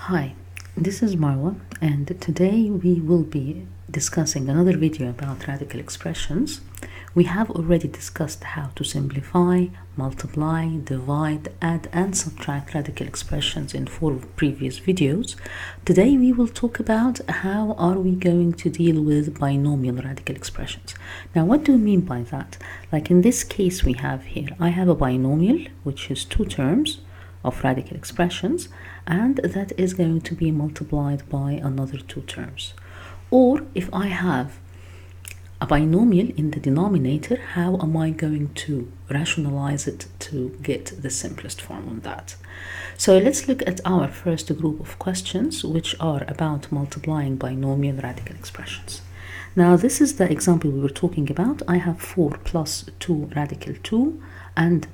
Hi, this is Marwa, and today we will be discussing another video about radical expressions. We have already discussed how to simplify, multiply, divide, add and subtract radical expressions in 4 previous videos. Today we will talk about how are we going to deal with binomial radical expressions. Now what do we mean by that? Like in this case we have here, I have a binomial which is 2 terms of radical expressions, and that is going to be multiplied by another 2 terms. Or if I have a binomial in the denominator, how am I going to rationalize it to get the simplest form on that? So let's look at our first group of questions, which are about multiplying binomial radical expressions. Now this is the example we were talking about. I have 4 plus 2 radical 2, and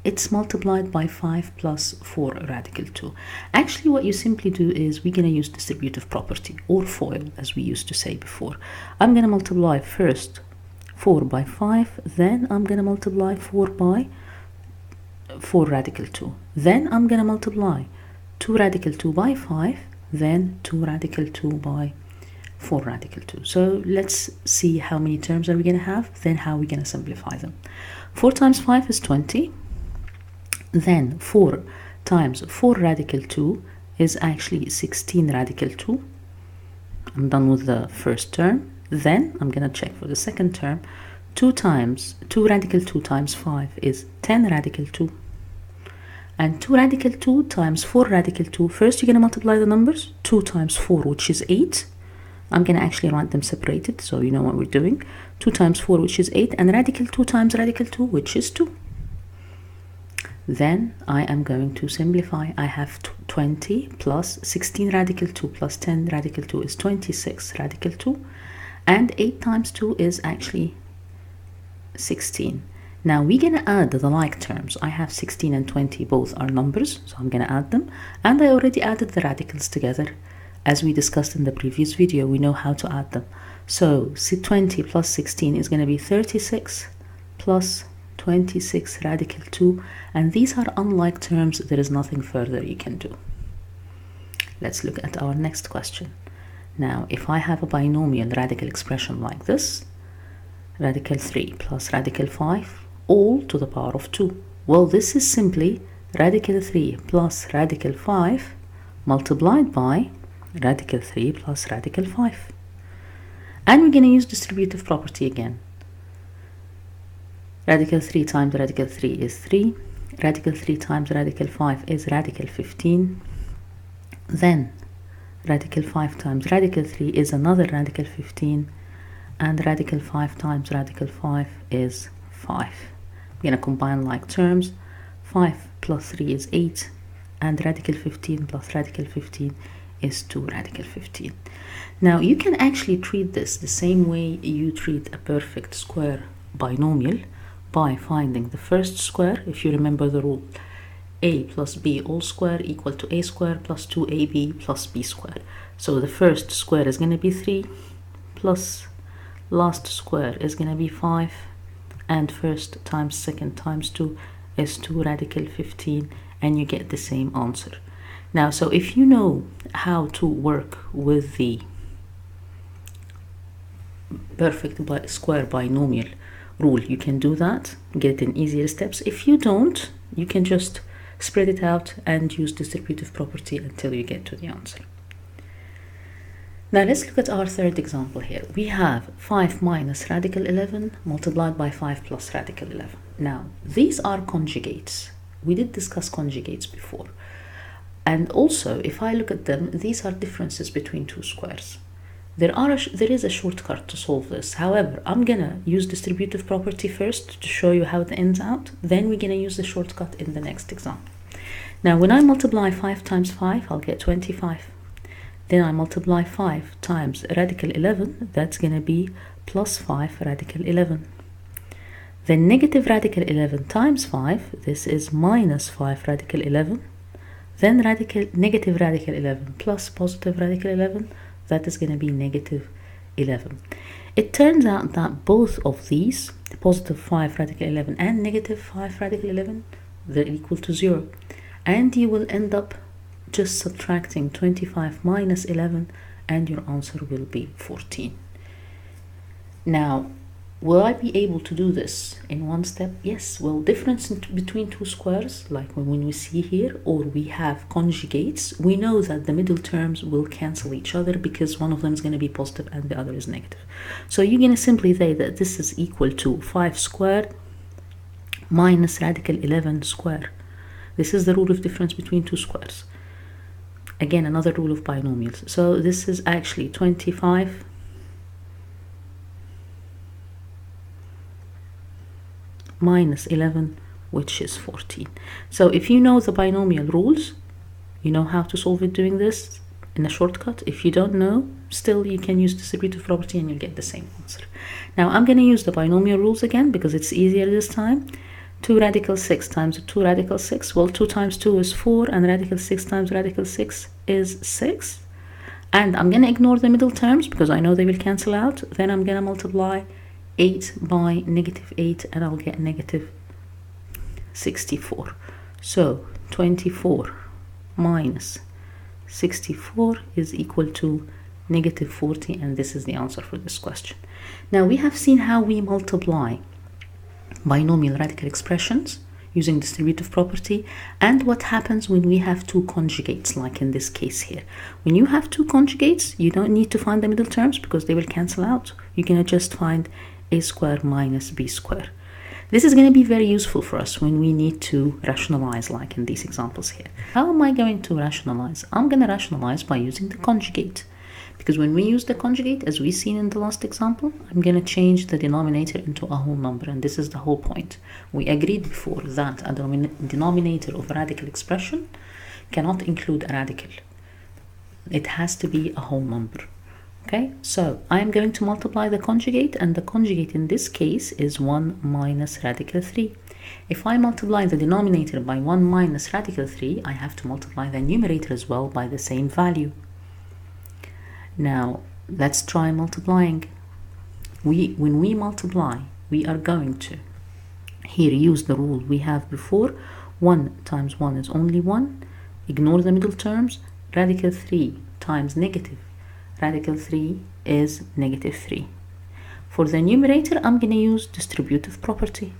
it's multiplied by 5 plus 4 radical 2. Actually, what you simply do is we're going to use distributive property, or FOIL, as we used to say before. I'm going to multiply first 4 by 5, then I'm going to multiply 4 by 4 radical 2. Then I'm going to multiply 2 radical 2 by 5, then 2 radical 2 by 4 radical 2. So let's see how many terms are we going to have, then how we're going to simplify them. 4 times 5 is 20. Then 4 times 4 radical 2 is actually 16 radical 2. I'm done with the first term. Then I'm going to check for the second term. 2 radical 2 times 5 is 10 radical 2. And 2 radical 2 times 4 radical 2. First you're going to multiply the numbers. 2 times 4, which is 8. I'm going to actually write them separated so you know what we're doing. 2 times 4, which is 8. And radical 2 times radical 2, which is 2. Then I am going to simplify. I have 20 plus 16 radical 2 plus 10 radical 2 is 26 radical 2. And 8 times 2 is actually 16. Now we're going to add the like terms. I have 16 and 20, both are numbers, so I'm going to add them. And I already added the radicals together. As we discussed in the previous video, we know how to add them. So 20 plus 16 is going to be 36 plus 26 radical 2, and these are unlike terms. There is nothing further you can do. Let's look at our next question. Now if I have a binomial radical expression like this, radical 3 plus radical 5 all to the power of 2. Well, this is simply radical 3 plus radical 5 multiplied by radical 3 plus radical 5. And we're going to use distributive property again. Radical 3 times radical 3 is 3. Radical 3 times radical 5 is radical 15. Then radical 5 times radical 3 is another radical 15. And radical 5 times radical 5 is 5. We're going to combine like terms. 5 plus 3 is 8. And radical 15 plus radical 15 is 2 radical 15. Now you can actually treat this the same way you treat a perfect square binomial, by finding the first square. If you remember the rule, a plus b all square equal to a square plus 2ab plus b square. So the first square is going to be 3 plus last square is going to be 5, and first times second times 2 is 2 radical 15, and you get the same answer. Now, so if you know how to work with the perfect square binomial rule, you can do that, get it in easier steps. If you don't, you can just spread it out and use distributive property until you get to the answer. Now let's look at our third example here. We have 5 minus radical 11 multiplied by 5 plus radical 11. Now these are conjugates. We did discuss conjugates before. And also, if I look at them, these are differences between 2 squares. There is a shortcut to solve this. However, I'm gonna use distributive property first to show you how it ends out. Then we're gonna use the shortcut in the next example. Now when I multiply 5 times 5, I'll get 25. Then I multiply 5 times radical 11, that's gonna be plus 5 radical 11. Then negative radical 11 times 5, this is minus 5 radical 11. Then negative radical 11 plus positive radical 11, that is going to be negative 11. It turns out that both of these, the positive 5 radical 11 and negative 5 radical 11, they're equal to 0. And you will end up just subtracting 25 minus 11, and your answer will be 14. Now, will I be able to do this in one step? Yes. Well, difference between two squares, like when we see here, or we have conjugates, we know that the middle terms will cancel each other because one of them is going to be positive and the other is negative. So you're going to simply say that this is equal to 5 squared minus radical 11 squared. This is the rule of difference between two squares. Again, another rule of binomials. So this is actually 25 minus 11, which is 14. So if you know the binomial rules, you know how to solve it doing this in a shortcut. If you don't know, still you can use distributive property and you'll get the same answer. Now I'm going to use the binomial rules again because it's easier this time. 2 radical 6 times 2 radical 6. Well, 2 times 2 is 4, and radical 6 times radical 6 is 6. And I'm going to ignore the middle terms because I know they will cancel out. Then I'm going to multiply 8 by negative 8, and I'll get negative 64. So 24 minus 64 is equal to negative 40, and this is the answer for this question. Now we have seen how we multiply binomial radical expressions using distributive property, and what happens when we have two conjugates, like in this case here. When you have two conjugates, you don't need to find the middle terms because they will cancel out. You can just find a squared minus b squared. This is going to be very useful for us when we need to rationalize, like in these examples here. How am I going to rationalize? I'm going to rationalize by using the conjugate. Because when we use the conjugate, as we seen in the last example, I'm going to change the denominator into a whole number, and this is the whole point. We agreed before that a denominator of a radical expression cannot include a radical. It has to be a whole number. Okay, so I am going to multiply the conjugate, and the conjugate in this case is 1 minus radical 3. If I multiply the denominator by 1 minus radical 3, I have to multiply the numerator as well by the same value. Now, let's try multiplying. When we multiply, we are going to here use the rule we have before. 1 times 1 is only 1. Ignore the middle terms. Radical 3 times negative radical 3 is negative 3. For the numerator, I'm going to use distributive property.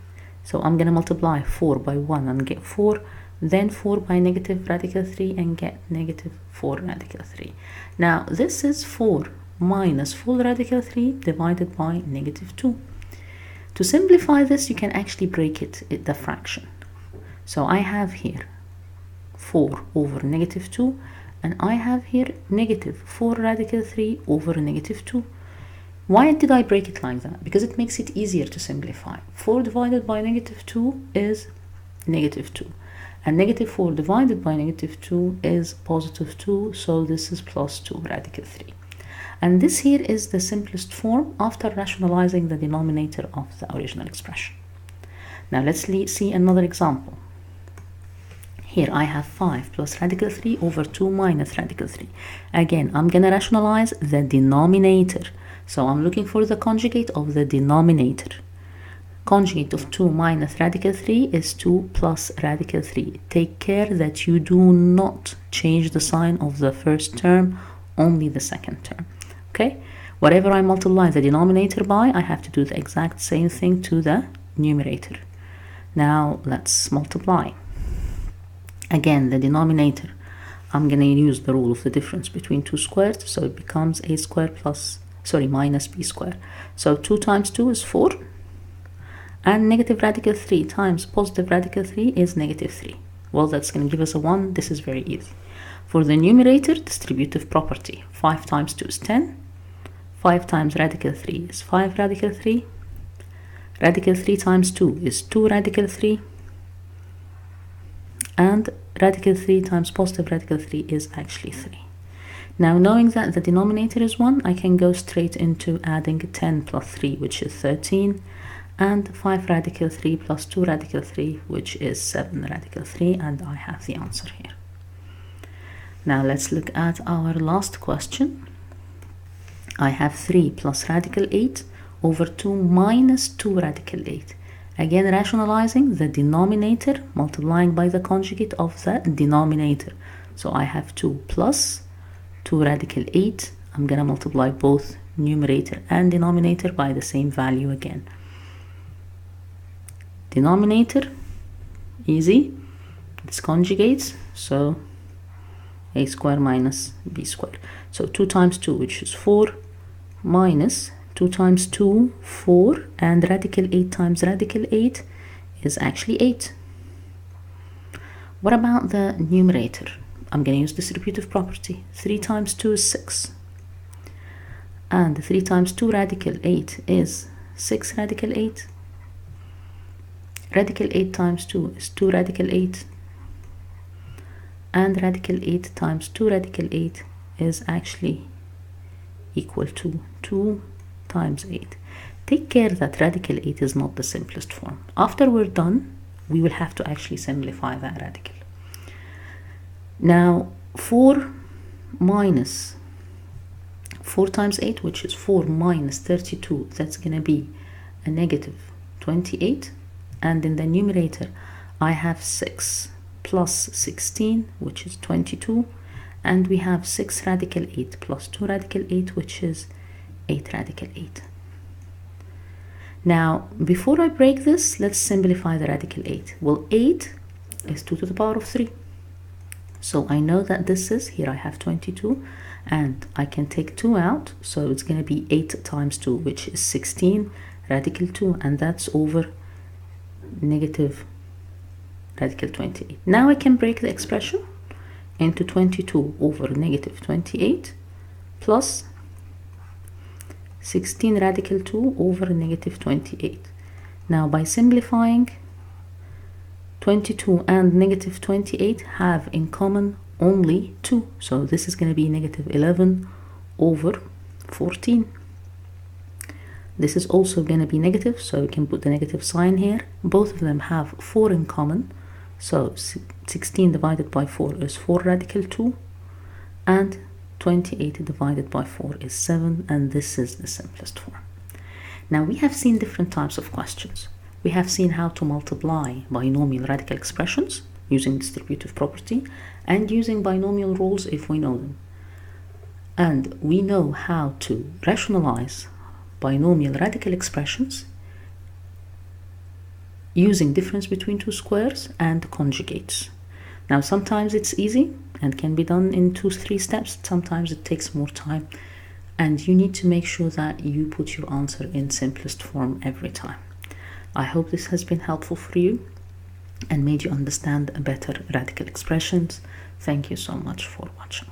So I'm going to multiply 4 by 1 and get 4. Then 4 by negative radical 3 and get negative 4 radical 3. Now this is 4 minus full radical 3 divided by negative 2. To simplify this, you can actually break it in the fraction. So I have here 4 over negative 2, and I have here negative 4 radical 3 over negative 2. Why did I break it like that? Because it makes it easier to simplify. 4 divided by negative 2 is negative 2. And negative 4 divided by negative 2 is positive 2, so this is plus 2 radical 3. And this here is the simplest form after rationalizing the denominator of the original expression. Now let's see another example. Here I have 5 plus radical 3 over 2 minus radical 3. Again, I'm going to rationalize the denominator. So I'm looking for the conjugate of the denominator. Conjugate of 2 minus radical 3 is 2 plus radical 3. Take care that you do not change the sign of the first term, only the second term. Okay? Whatever I multiply the denominator by, I have to do the exact same thing to the numerator. Now let's multiply. Again, the denominator, I'm going to use the rule of the difference between two squares, so it becomes a squared minus b squared. So 2 times 2 is 4. And negative radical 3 times positive radical 3 is negative 3. Well, that's going to give us a 1. This is very easy. For the numerator, distributive property. 5 times 2 is 10. 5 times radical 3 is 5 radical 3. Radical 3 times 2 is 2 radical 3. And radical 3 times positive radical 3 is actually 3. Now, knowing that the denominator is 1, I can go straight into adding 10 plus 3, which is 13. And 5 radical 3 plus 2 radical 3, which is 7 radical 3, and I have the answer here. Now let's look at our last question. I have 3 plus radical 8 over 2 minus 2 radical 8. Again, rationalizing the denominator, multiplying by the conjugate of the denominator. So I have 2 plus 2 radical 8. I'm going to multiply both numerator and denominator by the same value again. Denominator, easy, it's conjugates, so a square minus b squared. So 2 times 2, which is 4, minus 2 times 2, 4, and radical 8 times radical 8 is actually 8. What about the numerator? I'm going to use distributive property. 3 times 2 is 6. And 3 times 2 radical 8 is 6 radical 8. Radical 8 times 2 is 2 radical 8. And radical 8 times 2 radical 8 is actually equal to 2 times 8. Take care that radical 8 is not the simplest form. After we're done, we will have to actually simplify that radical. Now 4 minus 4 times 8, which is 4 minus 32, that's going to be a negative 28. And in the numerator, I have 6 plus 16, which is 22. And we have 6 radical 8 plus 2 radical 8, which is 8 radical 8. Now, before I break this, let's simplify the radical 8. Well, 8 is 2 to the power of 3. So I know that this is, here I have 22, and I can take 2 out, so it's going to be 8 times 2, which is 16 radical 2, and that's over negative radical 28. Now I can break the expression into 22 over negative 28 plus 16 radical 2 over negative 28. Now by simplifying, 22 and negative 28 have in common only 2. So this is going to be negative 11 over 14. This is also going to be negative, so we can put the negative sign here. Both of them have 4 in common. So 16 divided by 4 is 4 radical 2. And 28 divided by 4 is 7. And this is the simplest form. Now we have seen different types of questions. We have seen how to multiply binomial radical expressions using distributive property and using binomial rules if we know them. And we know how to rationalize binomial radical expressions using difference between two squares and conjugates. Now sometimes it's easy and can be done in 2-3 steps. Sometimes it takes more time, and you need to make sure that you put your answer in simplest form every time. I hope this has been helpful for you and made you understand better radical expressions. Thank you so much for watching.